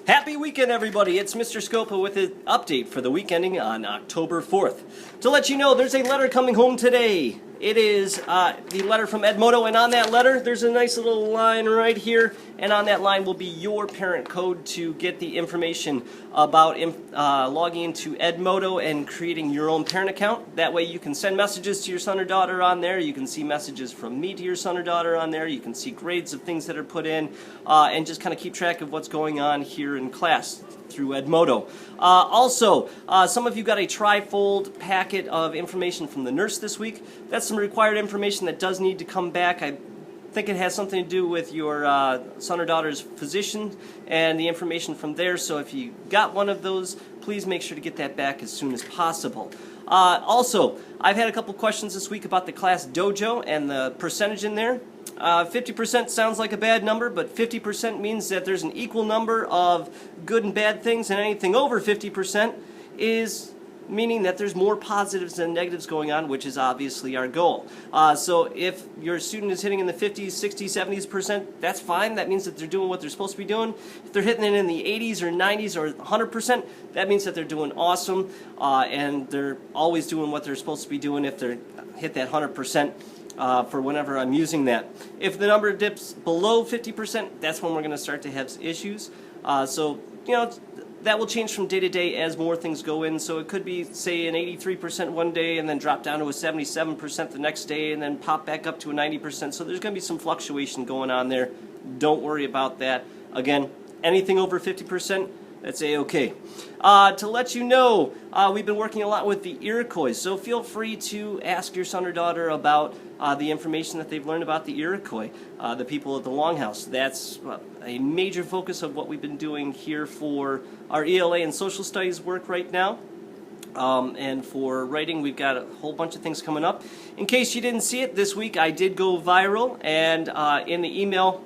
Happy weekend, everybody. It's Mr. Scoppa with an update for the week ending on October 4th. To let you know, there's a letter coming home today. It is the letter from Edmodo, and on that letter, there's a nice little line right here, and on that line will be your parent code to get the information about logging into Edmodo and creating your own parent account. That way you can send messages to your son or daughter on there. You can see messages from me to your son or daughter on there. You can see grades of things that are put in, and just kind of keep track of what's going on here in class through Edmodo. Also, some of you got a trifold packet of information from the nurse this week. That's some required information that does need to come back. I think it has something to do with your son or daughter's physician and the information from there. So if you got one of those, please make sure to get that back as soon as possible. Also, I've had a couple questions this week about the class dojo and the percentage in there. 50% sounds like a bad number, but 50% means that there's an equal number of good and bad things, and anything over 50% is meaning that there's more positives than negatives going on, which is obviously our goal. So if your student is hitting in the 50s, 60s, 70s%, that's fine. That means that they're doing what they're supposed to be doing. If they're hitting it in the 80s or 90s or 100%, that means that they're doing awesome, and they're always doing what they're supposed to be doing if they hit that 100%. For whenever I'm using that. If the number dips below 50%, that's when we're going to start to have issues. So, you know, that will change from day to day as more things go in. So it could be, say, an 83% one day and then drop down to a 77% the next day and then pop back up to a 90%. So there's going to be some fluctuation going on there. Don't worry about that. Again, anything over 50%, that's A-okay. To let you know, we've been working a lot with the Iroquois, so feel free to ask your son or daughter about the information that they've learned about the Iroquois, the people at the Longhouse. That's a major focus of what we've been doing here for our ELA and social studies work right now. And for writing, we've got a whole bunch of things coming up. In case you didn't see it, this week I did go viral, and in the email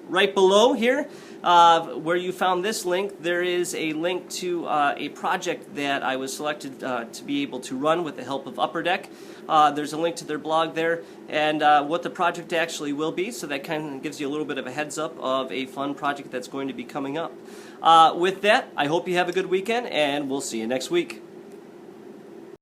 right below here, where you found this link, there is a link to a project that I was selected to be able to run with the help of Upper Deck. There's a link to their blog there and what the project actually will be, so that kind of gives you a little bit of a heads up of a fun project that's going to be coming up. With that, I hope you have a good weekend, and we'll see you next week.